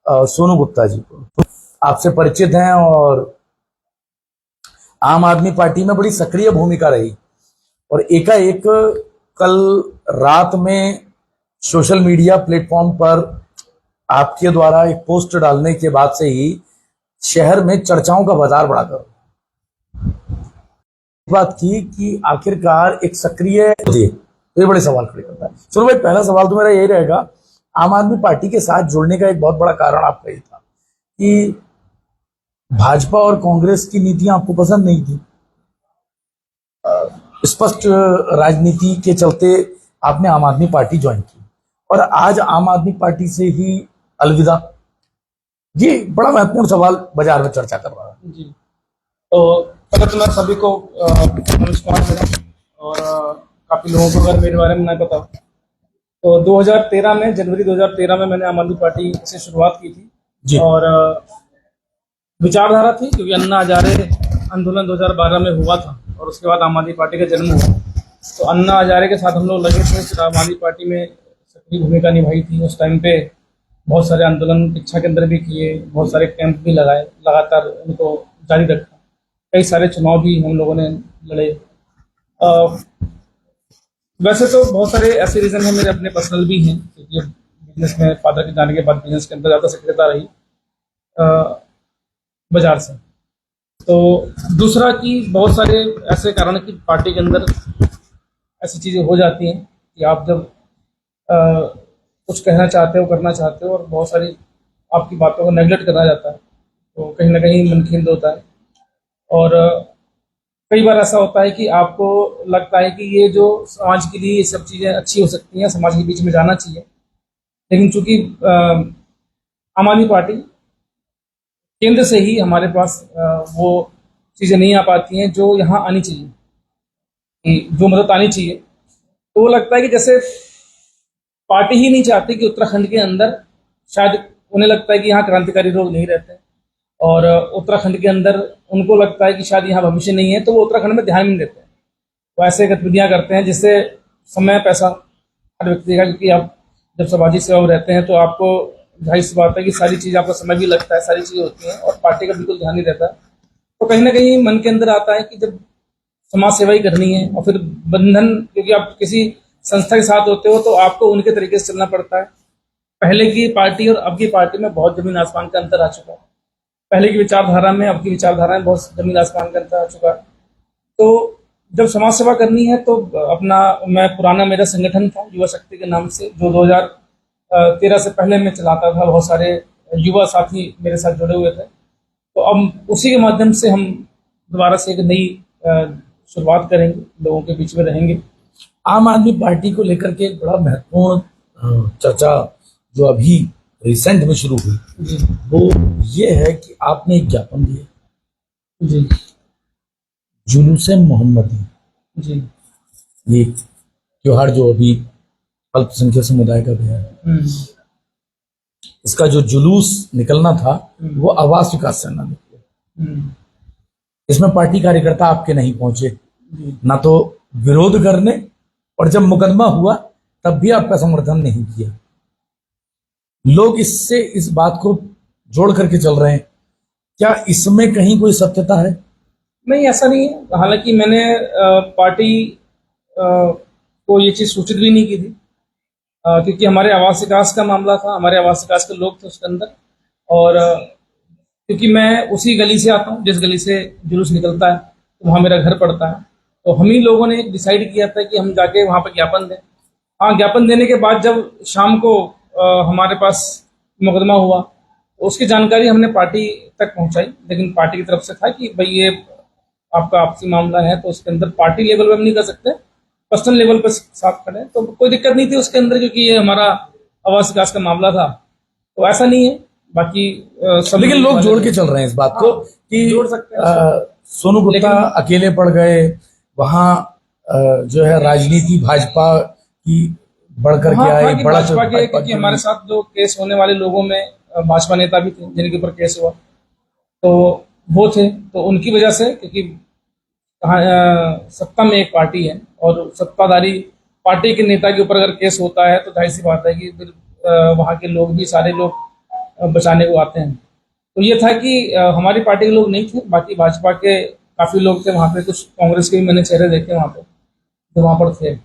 सोनू गुप्ता जी को आपसे परिचित हैं और आम आदमी पार्टी में बड़ी सक्रिय भूमिका रही और एकाएक कल रात में सोशल मीडिया प्लेटफॉर्म पर आपके द्वारा एक पोस्ट डालने के बाद से ही शहर में चर्चाओं का बाजार बढ़ा कर बात की कि आखिरकार एक सक्रिय ये बड़े सवाल खड़े करता है। सुनो भाई, पहला सवाल तो मेरा यही रहेगा, आम आदमी पार्टी के साथ जुड़ने का एक बहुत बड़ा कारण आपका ये था कि भाजपा और कांग्रेस की नीतियां आपको पसंद नहीं थी। स्पष्ट राजनीति के चलते आपने आम आदमी पार्टी ज्वाइन की और आज आम आदमी पार्टी से ही अलविदा। ये बड़ा महत्वपूर्ण सवाल बाजार में चर्चा कर रहा है। जी, तो पहले तो मैं सभी को नमस्कार करें और काफी लोगों को अगर मेरे बारे में नहीं पता तो 2013 में जनवरी 2013 में मैंने आम आदमी पार्टी से शुरुआत की थी जी। और विचारधारा थी क्योंकि अन्ना हजारे आंदोलन 2012 में हुआ था और उसके बाद आम आदमी पार्टी का जन्म हुआ। तो अन्ना हजारे के साथ हम लोग लगे थे, फिर आम आदमी पार्टी में सक्रिय भूमिका निभाई थी। उस टाइम पे बहुत सारे आंदोलन इच्छा केंद्र भी किए, बहुत सारे कैंप भी लगाए, लगातार उनको जारी रखा। कई सारे चुनाव भी हम लोगों ने लड़े। वैसे तो बहुत सारे ऐसे रीज़न हैं, मेरे अपने पर्सनल भी हैं क्योंकि बिजनेस में फादर के जाने के बाद बिजनेस के अंदर ज़्यादा सक्रियता रही बाजार से। तो दूसरा कि बहुत सारे ऐसे कारण कि पार्टी के अंदर ऐसी चीज़ें हो जाती हैं कि आप जब कुछ कहना चाहते हो, करना चाहते हो और बहुत सारी आपकी बातों को नेगलेक्ट करना जाता है तो कहीं ना कहीं मनखिंद होता है। और कई बार ऐसा होता है कि आपको लगता है कि ये जो समाज के लिए ये सब चीज़ें अच्छी हो सकती हैं, समाज के बीच में जाना चाहिए, लेकिन चूंकि आम आदमी पार्टी केंद्र से ही हमारे पास वो चीज़ें नहीं आ पाती हैं जो यहाँ आनी चाहिए, कि जो मदद आनी चाहिए। तो वो लगता है कि जैसे पार्टी ही नहीं चाहती कि उत्तराखंड के अंदर, शायद उन्हें लगता है कि यहाँ क्रांतिकारी लोग नहीं रहते और उत्तराखंड के अंदर उनको लगता है कि शायद यहाँ भविष्य नहीं है, तो वो उत्तराखंड में ध्यान नहीं देते हैं। वो ऐसे गतिविधियाँ करते हैं जिससे समय पैसा हर व्यक्ति का, क्योंकि आप जब सामाजिक सेवा में रहते हैं तो आपको जाहिर सी बात है कि सारी चीज़, आपका समय भी लगता है, सारी चीज़ें होती हैं और पार्टी का बिल्कुल ध्यान नहीं रहता। तो कहीं ना कहीं मन के अंदर आता है कि जब समाज सेवा ही करनी है और फिर बंधन, क्योंकि आप किसी संस्था के साथ होते हो तो आपको उनके तरीके से चलना पड़ता है। पहले की पार्टी और अब की पार्टी में बहुत जमीन आसमान का अंतर आ चुका है। पहले की विचारधारा में अब की विचारधारा में बहुत जमीन आसमान का अंतर आ चुका है। तो जब समाज सेवा करनी है तो अपना, मैं पुराना मेरा संगठन था युवा शक्ति के नाम से, जो 2013 से पहले मैं चलाता था। बहुत सारे युवा साथी मेरे साथ जुड़े हुए थे, तो अब उसी के माध्यम से हम दोबारा से एक नई शुरुआत करेंगे, लोगों के बीच में रहेंगे। आम आदमी पार्टी को लेकर के एक बड़ा महत्वपूर्ण चर्चा जो अभी रिसेंट में शुरू हुई वो ये है कि आपने एक ज्ञापन दिया जी, जुलूस मोहम्मदी। जी, ये त्योहार जो अभी अल्पसंख्यक समुदाय का गया है, इसका जो जुलूस निकलना था वो आवास विकास से ना निकले। इसमें पार्टी कार्यकर्ता आपके नहीं पहुंचे, ना तो विरोध करने, और जब मुकदमा हुआ तब भी आपका समर्थन नहीं किया। लोग इससे इस बात को जोड़ करके चल रहे हैं, क्या इसमें कहीं कोई सत्यता है? नहीं, ऐसा नहीं है। हालांकि मैंने पार्टी को ये चीज़ सूचित भी नहीं की थी क्योंकि हमारे आवास विकास का मामला था, हमारे आवास विकास के लोग थे उसके अंदर। और क्योंकि मैं उसी गली से आता हूँ जिस गली से जुलूस निकलता है, तो वहाँ मेरा घर पड़ता है। तो हम ही लोगों ने डिसाइड किया था कि हम जाके वहाँ पर ज्ञापन दें। हाँ, ज्ञापन देने के बाद जब शाम को हमारे पास मुकदमा हुआ तो उसकी जानकारी हमने पार्टी तक पहुंचाई, लेकिन पार्टी की तरफ से था कि भाई ये आपका आपसी मामला है तो उसके अंदर पार्टी लेवल पर हम नहीं कर सकते, पर्सनल लेवल पर साथ खड़े। तो कोई दिक्कत नहीं थी उसके अंदर, क्योंकि ये हमारा आवास विकास का मामला था, तो ऐसा नहीं है। बाकी सब, लेकिन लोग जोड़ के चल रहे हैं इस बात को कि जोड़ सकते हैं। सोनू गुप्ता अकेले पड़ गए, वहां जो है राजनीति भाजपा की बढ़कर के आए, बड़ा भाजपा के, क्योंकि हमारे साथ जो केस होने वाले लोगों में भाजपा नेता भी थे जिनके ऊपर केस हुआ, तो वो थे। तो उनकी वजह से, क्योंकि सत्ता में एक पार्टी है और सत्ताधारी पार्टी के नेता के ऊपर अगर केस होता है तो जाहिर सी बात है कि फिर वहाँ के लोग भी, सारे लोग बचाने को आते हैं। तो ये था कि हमारी पार्टी के लोग नहीं थे, बाकी भाजपा के काफ़ी लोग थे वहाँ पे, कुछ कांग्रेस के भी मैंने चेहरे देखे वहाँ पे जो वहाँ पर थे।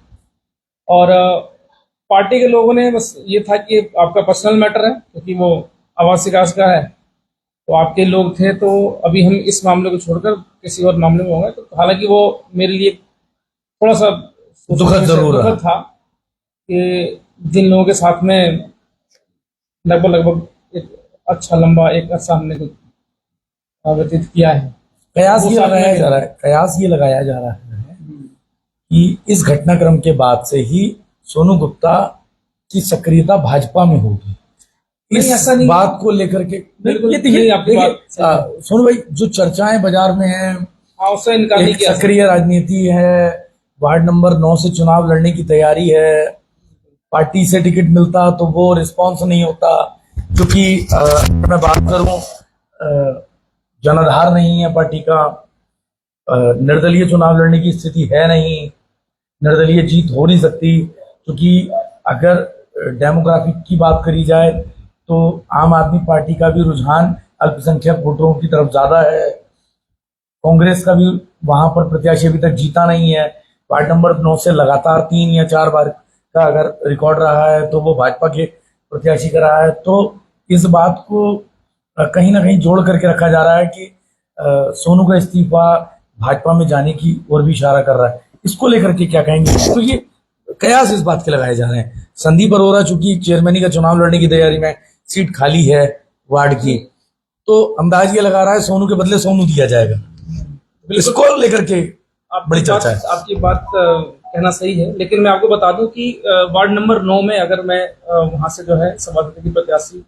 और पार्टी के लोगों ने बस ये था कि आपका पर्सनल मैटर है, क्योंकि वो आवास विकास का है, तो आपके लोग थे, तो अभी हम इस मामले को छोड़कर किसी और मामले में होंगे। तो हालांकि वो मेरे लिए थोड़ा सा दुखद जरूर रहा। दुखद था कि जिन लोगों के साथ में लगभग एक अच्छा लंबा एक अर्सा हमने व्यतीत किया है। कयास वो ये साथ लगाया में जा रहा है, कयास ये लगाया जा रहा है कि इस घटनाक्रम के बाद से ही सोनू गुप्ता की सक्रियता भाजपा में होगी। नहीं, इस ऐसा नहीं। बात को लेकर के बिल्कुल ये देखिए नहीं, आपकी बात सही है। सोनू भाई, जो चर्चाएं बाजार में हैं, हाँ, उससे इनकार नहीं एक किया सक्रिय राजनीति है, वार्ड नंबर 9 से चुनाव लड़ने की तैयारी है, पार्टी से टिकट मिलता तो वो रिस्पांस नहीं होता, क्योंकि अगर मैं बात करूं, जनाधार नहीं है पार्टी का, निर्दलीय चुनाव लड़ने की स्थिति है नहीं, निर्दलीय जीत हो नहीं सकती, क्योंकि अगर डेमोग्राफिक की बात करी जाए तो आम आदमी पार्टी का भी रुझान अल्पसंख्यक वोटरों की तरफ ज्यादा है। कांग्रेस का भी वहां पर प्रत्याशी अभी तक जीता नहीं है। वार्ड नंबर 9 से लगातार 3 या 4 बार का अगर रिकॉर्ड रहा है तो वो भाजपा के प्रत्याशी का रहा है। तो इस बात को कहीं ना कहीं जोड़ करके रखा जा रहा है कि सोनू का इस्तीफा भाजपा में जाने की ओर भी इशारा कर रहा है। इसको लेकर के क्या कहेंगे? तो ये कयास इस बात के लगाए जा रहे हैं। संदीप अरोड़ा चूंकि चेयरमैनी का चुनाव लड़ने की तैयारी में, सीट खाली है वार्ड की, तो अंदाज ये लगा रहा है सोनू के बदले सोनू दिया जाएगा। इसको लेकर के बड़ी चर्चा है। आपकी बात कहना सही है, लेकिन मैं आपको बता दूं कि वार्ड नंबर 9 में अगर मैं वहां से जो है सभापति की प्रत्याशी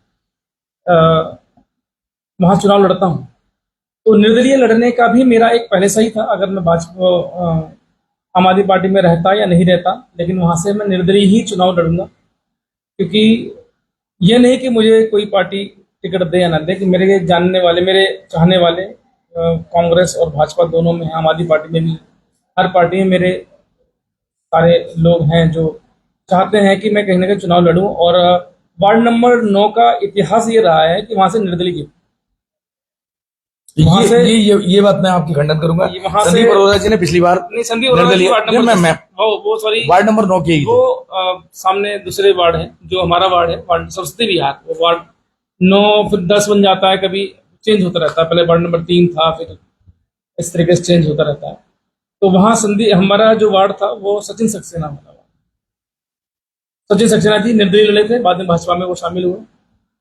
वहां चुनाव लड़ता हूं, तो निर्दलीय लड़ने का भी मेरा एक पहले से ही था। अगर मैं भाजपा आम आदमी पार्टी में रहता या नहीं रहता, लेकिन वहां से मैं निर्दलीय ही चुनाव लड़ूंगा, क्योंकि ये नहीं कि मुझे कोई पार्टी टिकट दे या ना दे, कि मेरे जानने वाले, मेरे चाहने वाले कांग्रेस और भाजपा दोनों में, आम आदमी पार्टी में भी, हर पार्टी में मेरे सारे लोग हैं जो चाहते हैं कि मैं कहीं ना कहीं चुनाव लड़ूं। और वार्ड नंबर 9 का इतिहास ये रहा है कि वहां से निर्दलीय जीत। ये बात मैं आपकी खंडन करूंगा। संदीप अरोड़ा जी ने पिछली बार नहीं, संदीप अरोड़ा जी वार्ड नंबर वो सॉरी वार्ड नंबर 9 के ही वो सामने दूसरे वार्ड है, जो हमारा वार्ड है, वार्ड सरस्वती विहार, वो वार्ड 9 फिर 10 बन जाता है, कभी चेंज होता रहता है। पहले वार्ड नंबर 3 था, फिर इस तरीके से चेंज होता रहता है। तो वहां हमारा जो वार्ड था वो सचिन सक्सेना वाला वार्ड। सचिन सक्सेना जी निर्दलीय लड़े थे, बाद में भाजपा में वो शामिल हुए,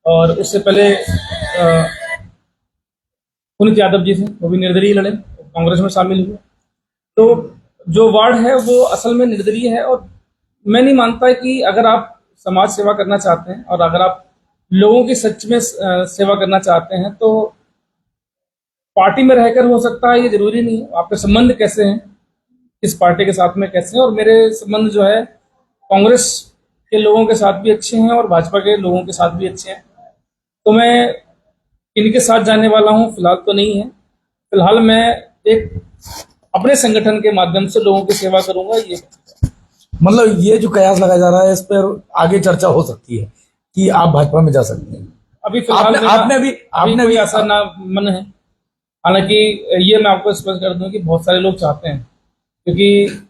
और उससे पहले पुनीत यादव जी थे, वो भी निर्दलीय लड़े, कांग्रेस में शामिल हुए। तो जो वार्ड है वो असल में निर्दलीय है, और मैं नहीं मानता कि अगर आप समाज सेवा करना चाहते हैं और अगर आप लोगों की सच में सेवा करना चाहते हैं, तो पार्टी में रहकर हो सकता है, ये जरूरी नहीं है। आपके संबंध कैसे हैं, किस पार्टी के साथ में कैसे हैं, और मेरे संबंध जो है कांग्रेस के लोगों के साथ भी अच्छे हैं और भाजपा के लोगों के साथ भी अच्छे हैं। तो मैं इनके साथ जाने वाला हूं, फिलहाल तो नहीं है। फिलहाल मैं एक अपने संगठन के माध्यम से लोगों की सेवा करूंगा। ये मतलब ये जो कयास लगाया जा रहा है, इस पर आगे चर्चा हो सकती है कि आप भाजपा में जा सकते हैं। अभी फिलहाल आपने भी ऐसा ना मन है। हालांकि ये मैं आपको स्पष्ट कर दूं कि बहुत सारे लोग चाहते हैं, क्योंकि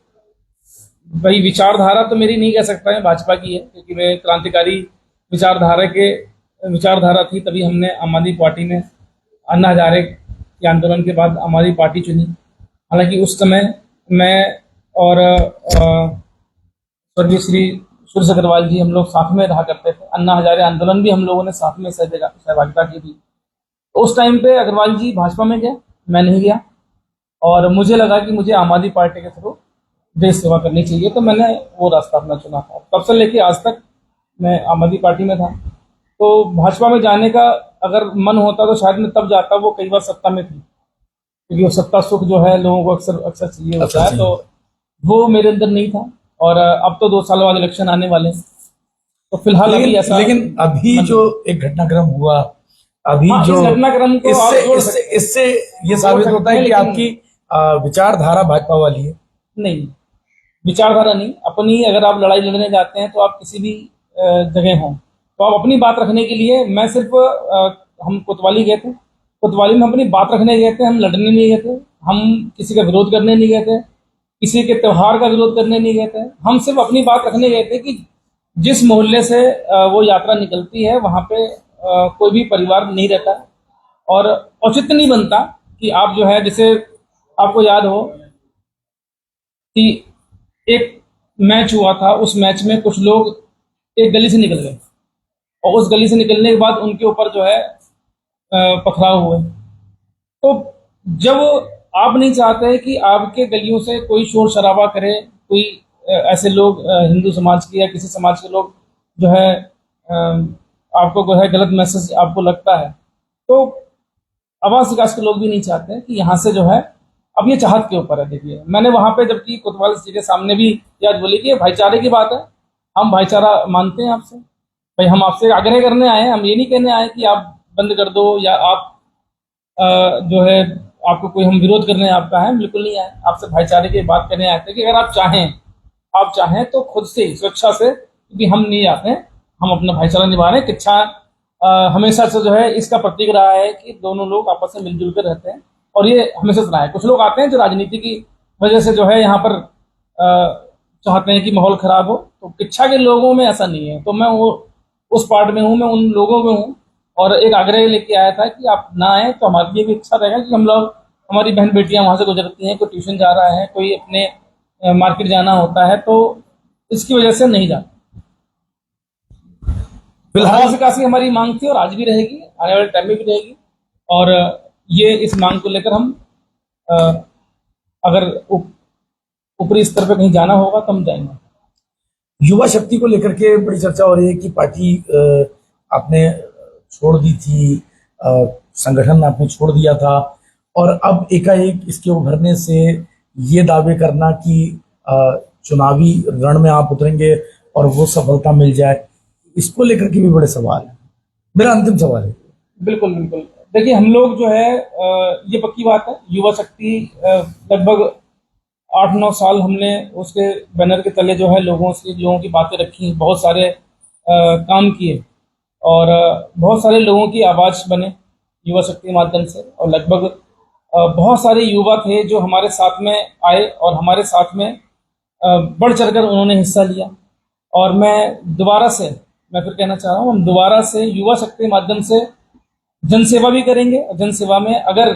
भाई विचारधारा तो मेरी नहीं कह सकता है, भाजपा की है, क्योंकि मैं क्रांतिकारी विचारधारा थी, तभी हमने आम आदमी पार्टी में अन्ना हजारे के आंदोलन के बाद आम आदमी पार्टी चुनी। हालांकि उस समय मैं और स्वर्गीय श्री सूरज अग्रवाल जी, हम लोग साथ में रहा करते थे। अन्ना हजारे आंदोलन भी हम लोगों ने साथ में सहभागिता की थी। उस टाइम पे अग्रवाल जी भाजपा में गए, मैं नहीं गया, और मुझे लगा कि मुझे आम आदमी पार्टी के थ्रू देश सेवा करनी चाहिए, तो मैंने वो रास्ता अपना चुना था। तब से लेके आज तक मैं आम आदमी पार्टी में था। तो भाजपा में जाने का अगर मन होता तो शायद मैं तब जाता, वो कई बार सत्ता में थी, क्योंकि वो सत्ता सुख जो है लोगों को अक्सर चाहिए होता है, तो वो मेरे अंदर नहीं था। और अब तो 2 साल बाद इलेक्शन आने वाले हैं, तो फिलहाल अभी ऐसा, लेकिन अभी जो एक घटनाक्रम हुआ, अभी जो घटनाक्रम को इससे ये साबित होता है कि आपकी विचारधारा भाजपा वाली है। नहीं, विचारधारा नहीं अपनी। अगर आप लड़ाई लड़ने जाते हैं तो आप किसी भी जगह हों, तो आप अपनी बात रखने के लिए, मैं सिर्फ हम कोतवाली गए थे, कोतवाली में हम अपनी बात रखने गए थे, हम लड़ने नहीं गए थे, हम किसी का विरोध करने नहीं गए थे, किसी के त्योहार का विरोध करने नहीं गए थे। हम सिर्फ अपनी बात रखने गए थे कि जिस मोहल्ले से वो यात्रा निकलती है वहां पे कोई भी परिवार नहीं रहता, और औचित्य नहीं बनता कि आप जो है, जैसे आपको याद हो कि एक मैच हुआ था, उस मैच में कुछ लोग एक गली से निकल गए और उस गली से निकलने के बाद उनके ऊपर जो है पथराव हुए। तो जब आप नहीं चाहते कि आपके गलियों से कोई शोर शराबा करे, कोई ऐसे लोग हिंदू समाज के या किसी समाज के लोग जो है आपको जो है गलत मैसेज आपको लगता है, तो आवास विकास के लोग भी नहीं चाहते कि यहाँ से जो है, अब ये चाहत के ऊपर है। देखिए, मैंने वहां पे जबकि कोतवाल जी के सामने भी याद बोली कि ये भाईचारे की बात है, हम भाईचारा मानते हैं आपसे, भाई हम आपसे आग्रह करने आए हैं, हम ये नहीं कहने आए कि आप बंद कर दो या आप जो है आपको कोई हम विरोध करने आपका है, बिल्कुल नहीं आए, आपसे भाईचारे की बात करने आए थे कि अगर आप चाहें तो खुद से स्वेच्छा से, क्योंकि हम नहीं आते हैं, हम अपना भाईचारा निभा रहे हैं। किच्छा हमेशा से जो है इसका प्रतीक रहा है कि दोनों लोग आपस में मिलजुल कर रहते हैं, और ये हमेशा से रहा है। कुछ लोग आते हैं जो राजनीति की वजह से जो है यहाँ पर चाहते हैं कि माहौल खराब हो, तो किच्छा के लोगों में ऐसा नहीं है। तो मैं वो उस पार्ट में हूँ, मैं उन लोगों में हूँ, और एक आग्रह लेके आया था कि आप ना आए तो हमारे लिए भी अच्छा रहेगा कि हम लोग, हमारी बहन बेटियां वहां से गुजरती हैं, कोई ट्यूशन जा रहा है, कोई अपने मार्केट जाना होता है, तो इसकी वजह से नहीं जाता। आवास विकास की हमारी मांग थी और आज भी रहेगी, आने वाले टाइम में भी रहेगी, और ये इस मांग को लेकर हम अगर ऊपरी स्तर पर कहीं जाना होगा तो हम जाएंगे। युवा शक्ति को लेकर के बड़ी चर्चा हो रही है कि पार्टी आपने छोड़ दी थी, संगठन आपने छोड़ दिया था, और अब एकाएक इसके उभरने से ये दावे करना कि चुनावी रण में आप उतरेंगे और वो सफलता मिल जाए, इसको लेकर के भी बड़े सवाल है। मेरा अंतिम सवाल है। बिल्कुल बिल्कुल, देखिए हम लोग जो है ये पक्की बात है, युवा शक्ति लगभग 8-9 साल हमने उसके बैनर के तले जो है लोगों की बातें रखी, बहुत सारे काम किए, और बहुत सारे लोगों की आवाज बने युवा शक्ति के माध्यम से, और लगभग बहुत सारे युवा थे जो हमारे साथ में आए और हमारे साथ में बढ़ चढ़कर उन्होंने हिस्सा लिया। और मैं फिर कहना चाह रहा हूँ, हम दोबारा से युवा शक्ति के माध्यम से जनसेवा भी करेंगे, और जनसेवा में अगर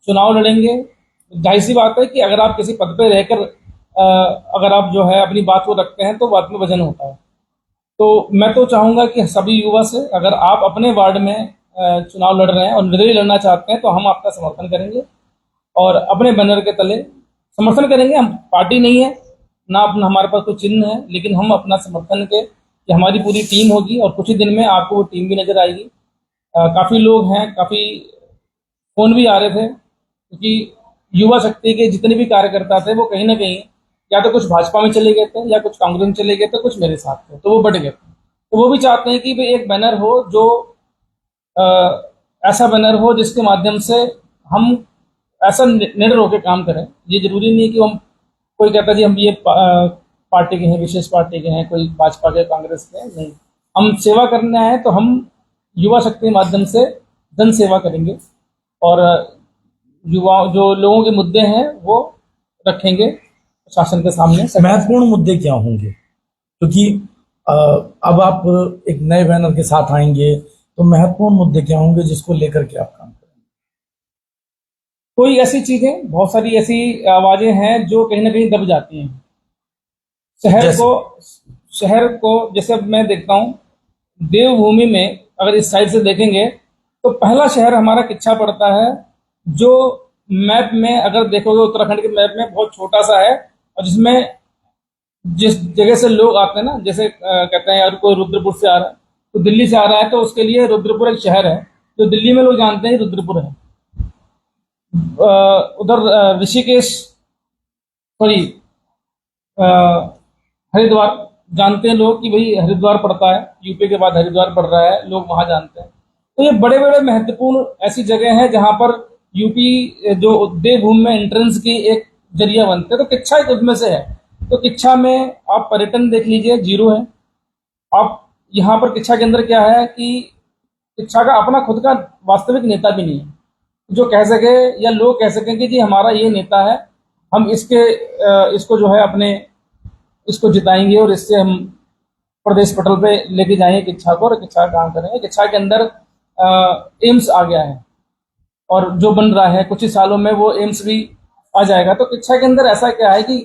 चुनाव लड़ेंगे, जाहिर सी बात है कि अगर आप किसी पद पे रहकर अगर आप जो है अपनी बात को रखते हैं तो बात में वजन होता है। तो मैं तो चाहूंगा कि सभी युवा से, अगर आप अपने वार्ड में चुनाव लड़ रहे हैं और निर्दलीय लड़ना चाहते हैं तो हम आपका समर्थन करेंगे, और अपने बैनर के तले समर्थन करेंगे। हम पार्टी नहीं है ना, अपना हमारे पास कोई चिन्ह है, लेकिन हम अपना समर्थन के, कि हमारी पूरी टीम होगी, और कुछ ही दिन में आपको वो टीम भी नजर आएगी। काफी लोग हैं, काफी फोन भी आ रहे थे, क्योंकि युवा शक्ति के जितने भी कार्यकर्ता थे वो कहीं ना कहीं या तो कुछ भाजपा में चले गए थे, या कुछ कांग्रेस में चले गए थे, कुछ मेरे साथ थे, तो वो बट गए थे। तो वो भी चाहते हैं कि भाई एक बैनर हो जो ऐसा बैनर हो जिसके माध्यम से हम ऐसा निडर होकर काम करें। ये जरूरी नहीं है कि हम, कोई कहता जी हम ये पार्टी के हैं, विशेष पार्टी के हैं, कोई भाजपा के, कांग्रेस के, नहीं, हम सेवा करना है तो हम युवा शक्ति के माध्यम से जन सेवा करेंगे, और युवा जो लोगों के मुद्दे हैं वो रखेंगे शासन के सामने। महत्वपूर्ण मुद्दे क्या होंगे, क्योंकि अब आप एक नए बैनर के साथ आएंगे, तो महत्वपूर्ण मुद्दे क्या होंगे जिसको लेकर के आप काम करेंगे? कोई ऐसी चीजें, बहुत सारी ऐसी आवाजें हैं जो कहीं ना कहीं दब जाती हैं शहर को। जैसे मैं देखता हूँ देवभूमि में, अगर इस साइड से देखेंगे तो पहला शहर हमारा किच्छा पड़ता है, जो मैप में अगर देखोगे उत्तराखंड के मैप में बहुत छोटा सा है, और जिसमें जिस जगह से लोग आते हैं ना, जैसे कहते हैं यार कोई रुद्रपुर से आ रहा है, तो दिल्ली से आ रहा है, तो उसके लिए रुद्रपुर एक शहर है जो दिल्ली में लोग जानते हैं रुद्रपुर है। उधर ऋषिकेश, सॉरी हरिद्वार जानते हैं लोग कि भाई हरिद्वार पड़ता है, यूपी के बाद हरिद्वार पड़ रहा है, लोग वहां जानते हैं। तो ये बड़े बड़े महत्वपूर्ण ऐसी जगह है जहां पर यूपी जो देवभूमि में एंट्रेंस की एक जरिया बनते हैं, तो किच्छा एक उसमें से है। तो किच्छा में आप पर्यटन देख लीजिए, जीरो है। आप यहाँ पर किच्छा के अंदर क्या है कि किच्छा का अपना खुद का वास्तविक नेता भी नहीं है जो कह सके या लोग कह सकें कि जी हमारा ये नेता है, हम इसको जो है अपने इसको जिताएंगे और इससे हम प्रदेश पटल पे लेके जाएंगे किच्छा को और किच्छा का काम करेंगे। किच्छा के अंदर एम्स आ गया है और जो बन रहा है कुछ ही सालों में वो एम्स भी आ जाएगा। तो किच्छा के अंदर ऐसा क्या है कि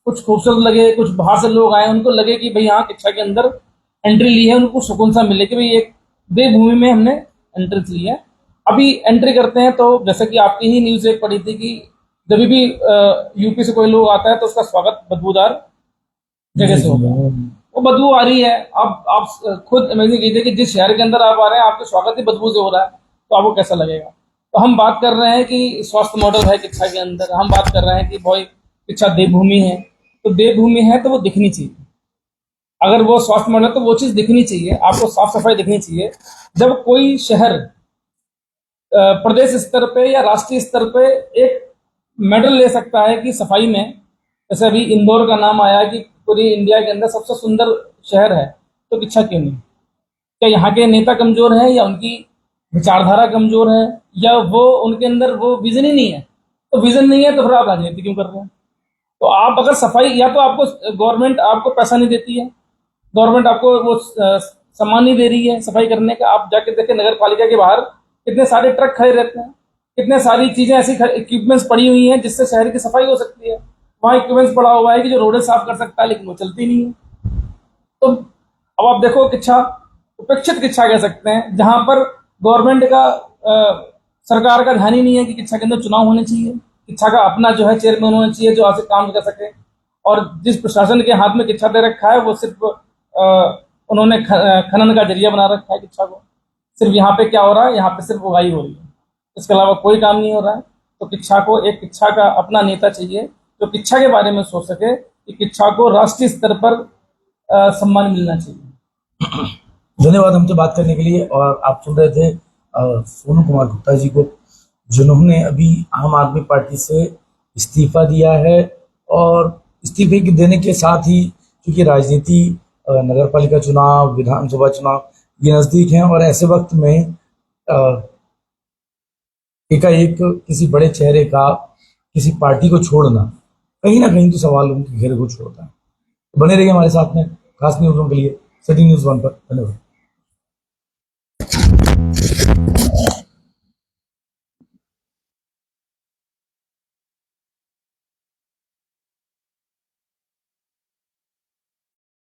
कुछ खूबसूरत लगे, कुछ बाहर से लोग आए, उनको लगे कि भाई हाँ किच्छा के अंदर एंट्री ली है, उनको सुकून सा मिले कि भाई एक देवभूमि में हमने एंट्री ली है। अभी एंट्री करते हैं तो जैसे कि आपकी ही न्यूज एक पड़ी थी कि जब भी यूपी से कोई लोग आता है तो उसका स्वागत बदबूदार जगह से होगा, वो बदबू आ रही है। अब आप खुद इमेजिन कीजिए कि जिस शहर के अंदर आप आ रहे हैं आपके स्वागत ही बदबू से हो रहा है, तो आपको कैसा लगेगा। तो हम बात कर रहे हैं कि स्वास्थ्य मॉडल है किच्छा के अंदर, हम बात कर रहे हैं कि भाई किच्छा देवभूमि है, तो देवभूमि है तो वो दिखनी चाहिए। अगर वो स्वास्थ्य मॉडल है तो वो चीज दिखनी चाहिए, आपको साफ सफाई दिखनी चाहिए। जब कोई शहर प्रदेश स्तर पे या राष्ट्रीय स्तर पे एक मेडल ले सकता है कि सफाई में, जैसे अभी इंदौर का नाम आया कि पूरी इंडिया के अंदर सबसे सुंदर शहर है, तो किच्छा क्यों नहीं? क्या यहाँ के नेता कमजोर हैं या उनकी विचारधारा कमजोर है या वो उनके अंदर वो विजन ही नहीं है? तो विजन नहीं है तो फिर आप राजनीति क्यों कर रहे हैं? तो आप अगर सफाई, या तो आपको गवर्नमेंट आपको पैसा नहीं देती है, गवर्नमेंट आपको वो सम्मान नहीं दे रही है सफाई करने का। आप जाके देखें नगर पालिका के बाहर कितने सारे ट्रक खड़े रहते हैं, कितने सारी चीजें ऐसी इक्विपमेंट्स पड़ी हुई हैं जिससे शहर की सफाई हो सकती है। वहाँ इक्विपमेंट्स पड़ा हुआ है कि जो रोडें साफ कर सकता है, लेकिन वो चलती नहीं है। तो अब आप देखो किच्छा उपेक्षित किच्छा कह सकते हैं, जहां पर गवर्नमेंट का सरकार का ध्यान ही नहीं है कि किच्छा के अंदर चुनाव होने चाहिए, किच्छा का अपना जो है चेयरमैन होना चाहिए जो आगे काम कर सके। और जिस प्रशासन के हाथ में किच्छा दे रखा है वो सिर्फ उन्होंने खनन का जरिया बना रखा है किच्छा को। सिर्फ यहाँ पे क्या हो रहा है, यहाँ पे सिर्फ उगाही हो रही है, इसके अलावा कोई काम नहीं हो रहा है। तो किच्छा को एक किच्छा का अपना नेता चाहिए जो किच्छा के बारे में सोच सके कि किच्छा को राष्ट्रीय स्तर पर सम्मान मिलना चाहिए। धन्यवाद हमसे बात करने के लिए। और आप सुन रहे थे सोनू कुमार गुप्ता जी को, जिन्होंने अभी आम आदमी पार्टी से इस्तीफा दिया है। और इस्तीफे के देने के साथ ही क्योंकि राजनीति, नगर पालिका चुनाव, विधानसभा चुनाव ये नजदीक हैं और ऐसे वक्त में एकाएक किसी बड़े चेहरे का किसी पार्टी को छोड़ना कहीं ना कहीं तो सवाल उनके घेरे को छोड़ता है। बने रहिए हमारे साथ में खास न्यूज़ों के लिए सिटी न्यूज़ 1 पर। धन्यवाद।